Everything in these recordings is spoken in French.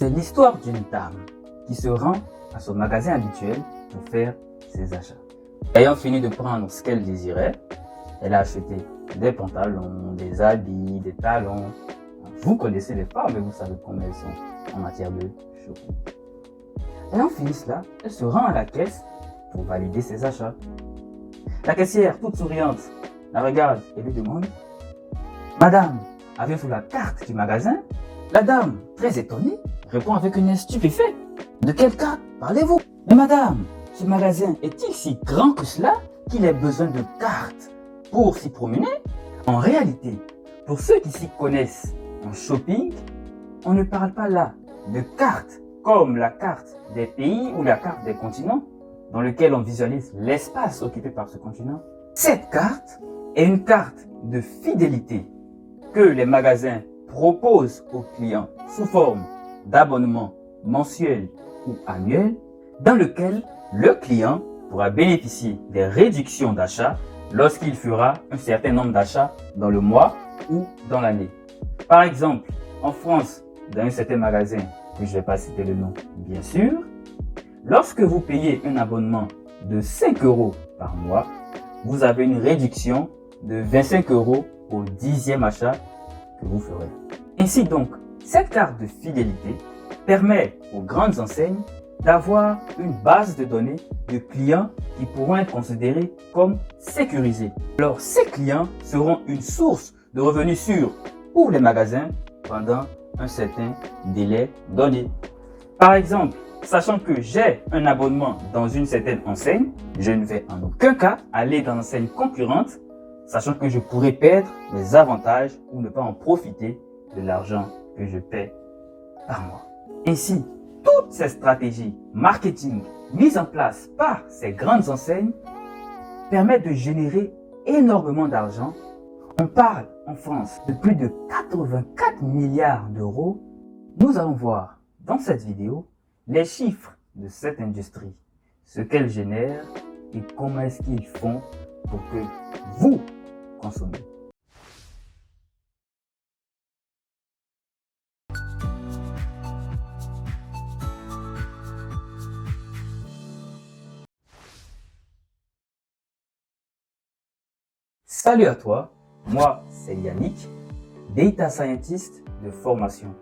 C'est l'histoire d'une dame qui se rend à son magasin habituel pour faire ses achats. Ayant fini de prendre ce qu'elle désirait, elle a acheté des pantalons, des habits, des talons. Vous connaissez les femmes et vous savez combien elles sont en matière de shopping. Ayant fini cela, elle se rend à la caisse pour valider ses achats. La caissière, toute souriante, la regarde et lui demande « Madame, avez-vous la carte du magasin ?» La dame, très étonnée, répond avec une air stupéfait. « De quelle carte parlez-vous ?»« Mais madame, ce magasin est-il si grand que cela qu'il ait besoin de cartes pour s'y promener ?» En réalité, pour ceux qui s'y connaissent en shopping, on ne parle pas là de cartes comme la carte des pays ou la carte des continents dans lequel on visualise l'espace occupé par ce continent. Cette carte est une carte de fidélité que les magasins proposent aux clients sous forme d'abonnement mensuel ou annuel dans lequel le client pourra bénéficier des réductions d'achat lorsqu'il fera un certain nombre d'achats dans le mois ou dans l'année. Par exemple, en France, dans un certain magasin, que je ne vais pas citer le nom bien sûr, lorsque vous payez un abonnement de 5 € par mois, vous avez une réduction de 25 € au 10e achat que vous ferez. Ainsi donc, cette carte de fidélité permet aux grandes enseignes d'avoir une base de données de clients qui pourront être considérés comme sécurisés. Alors, ces clients seront une source de revenus sûrs pour les magasins pendant un certain délai donné. Par exemple, sachant que j'ai un abonnement dans une certaine enseigne, je ne vais en aucun cas aller dans l'enseigne concurrente, sachant que je pourrais perdre mes avantages ou ne pas en profiter de l'argent que je paie par mois. Ainsi, toutes ces stratégies marketing mises en place par ces grandes enseignes permettent de générer énormément d'argent. On parle en France de plus de 84 milliards d'euros. Nous allons voir dans cette vidéo les chiffres de cette industrie, ce qu'elle génère et comment est-ce qu'ils font pour que vous consommez. Salut à toi, moi c'est Yannick, Data Scientist de formation.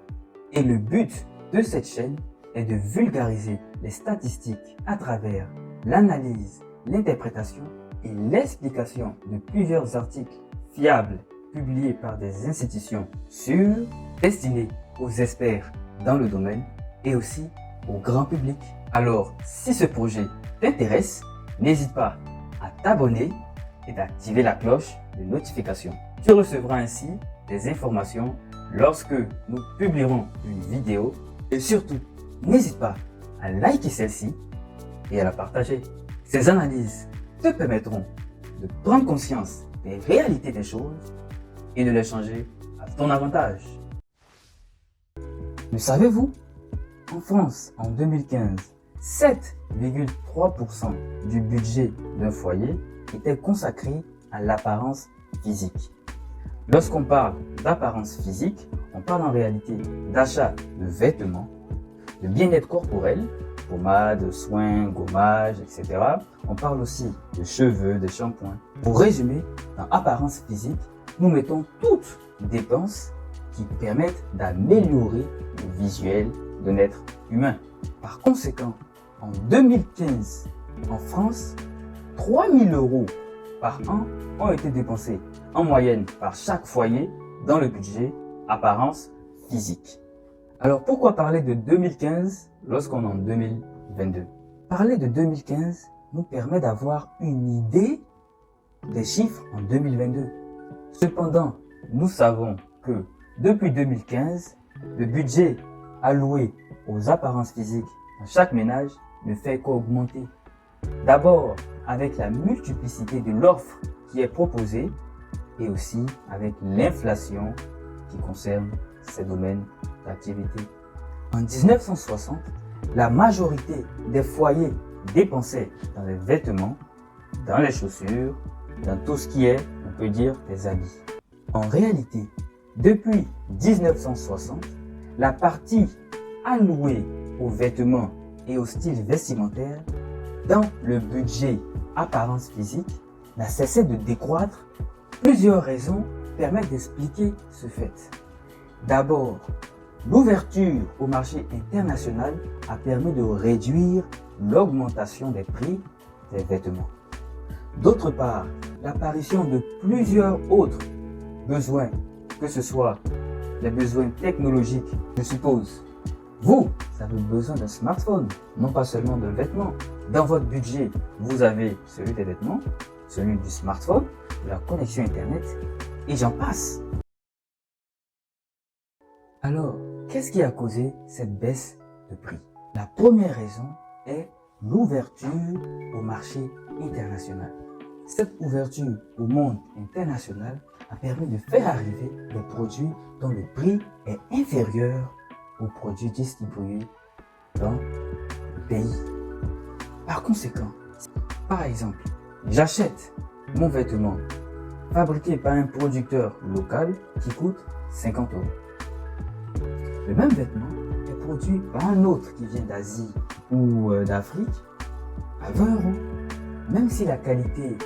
Et le but de cette chaîne est de vulgariser les statistiques à travers l'analyse, l'interprétation et l'explication de plusieurs articles fiables publiés par des institutions sûres, destinés aux experts dans le domaine et aussi au grand public. Alors, si ce projet t'intéresse, n'hésite pas à t'abonner et d'activer la cloche de notification. Tu recevras ainsi des informations lorsque nous publierons une vidéo et surtout, n'hésite pas à liker celle-ci et à la partager. Ces analyses te permettront de prendre conscience des réalités des choses et de les changer à ton avantage. Le savez-vous? En France, en 2015, 7,3% du budget d'un foyer était consacré à l'apparence physique. Lorsqu'on parle d'apparence physique, on parle en réalité d'achat de vêtements, de bien-être corporel, pommade, soins, gommage, etc. On parle aussi de cheveux, de shampoings. Pour résumer, dans apparence physique, nous mettons toutes les dépenses qui permettent d'améliorer le visuel d'un être humain. Par conséquent, en 2015, en France, 3 000 € par an ont été dépensés en moyenne par chaque foyer dans le budget apparence physique. Alors pourquoi parler de 2015 lorsqu'on est en 2022? Parler de 2015 nous permet d'avoir une idée des chiffres en 2022. Cependant, nous savons que depuis 2015, le budget alloué aux apparences physiques dans chaque ménage ne fait qu'augmenter. D'abord avec la multiplicité de l'offre qui est proposée et aussi avec l'inflation qui concerne ces domaines d'activité. En 1960, la majorité des foyers dépensaient dans les vêtements, dans les chaussures, dans tout ce qui est, on peut dire, des habits. En réalité, depuis 1960, la partie alloués aux vêtements et au style vestimentaire dans le budget apparence physique n'a cessé de décroître. Plusieurs raisons permettent d'expliquer ce fait. D'abord, l'ouverture au marché international a permis de réduire l'augmentation des prix des vêtements. D'autre part, l'apparition de plusieurs autres besoins, que ce soit les besoins technologiques, je suppose. Vous avez besoin d'un smartphone, non pas seulement de vêtements. Dans votre budget, vous avez celui des vêtements, celui du smartphone, de la connexion Internet, et j'en passe. Alors, qu'est-ce qui a causé cette baisse de prix? La première raison est l'ouverture au marché international. Cette ouverture au monde international a permis de faire arriver des produits dont le prix est inférieur aux produits distribués dans le pays. Par conséquent, par exemple, j'achète mon vêtement fabriqué par un producteur local qui coûte 50 €. Le même vêtement est produit par un autre qui vient d'Asie ou d'Afrique à 20 €. Même si la qualité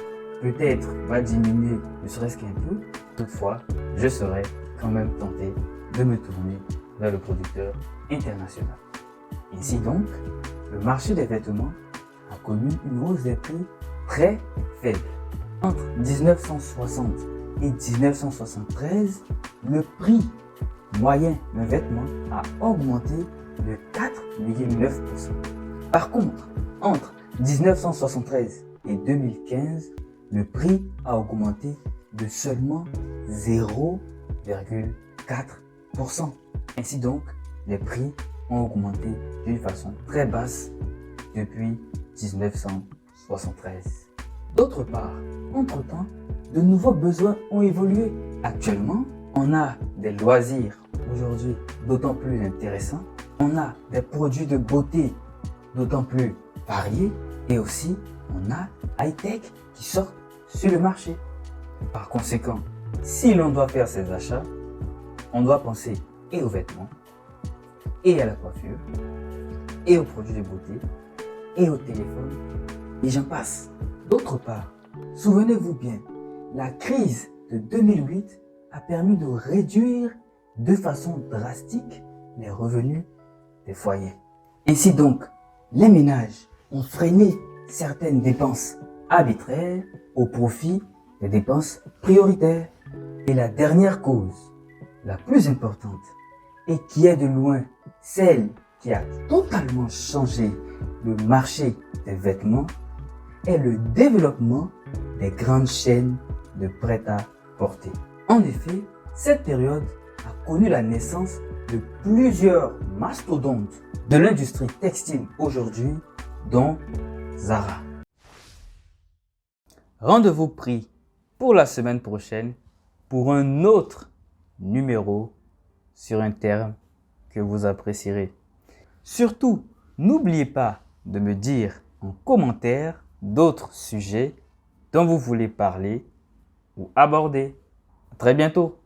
peut-être va diminuer, ne serait-ce qu'un peu, toutefois, je serai quand même tenté de me tourner vers le producteur international. Ainsi donc, le marché des vêtements a connu une hausse des prix très faible. Entre 1960 et 1973, le prix moyen d'un vêtement a augmenté de 4,9%. Par contre, entre 1973 et 2015, le prix a augmenté de seulement 0,4%. Ainsi donc, les prix ont augmenté d'une façon très basse depuis 1973. D'autre part, entre-temps, de nouveaux besoins ont évolué. Actuellement, on a des loisirs aujourd'hui d'autant plus intéressants. On a des produits de beauté d'autant plus variés. Et aussi, on a high-tech qui sortent sur le marché. Par conséquent, si l'on doit faire ses achats, on doit penser et aux vêtements, et à la coiffure, et aux produits de beauté, et au téléphone, et j'en passe. D'autre part, souvenez-vous bien, la crise de 2008 a permis de réduire de façon drastique les revenus des foyers. Ainsi donc, les ménages ont freiné certaines dépenses arbitraires au profit des dépenses prioritaires. Et la dernière cause, la plus importante, et qui est de loin celle qui a totalement changé le marché des vêtements, est le développement des grandes chaînes de prêt-à-porter. En effet, cette période a connu la naissance de plusieurs mastodontes de l'industrie textile aujourd'hui, dont Zara. Rendez-vous pris pour la semaine prochaine pour un autre numéro sur un terme que vous apprécierez. Surtout, n'oubliez pas de me dire en commentaire d'autres sujets dont vous voulez parler ou aborder. À très bientôt.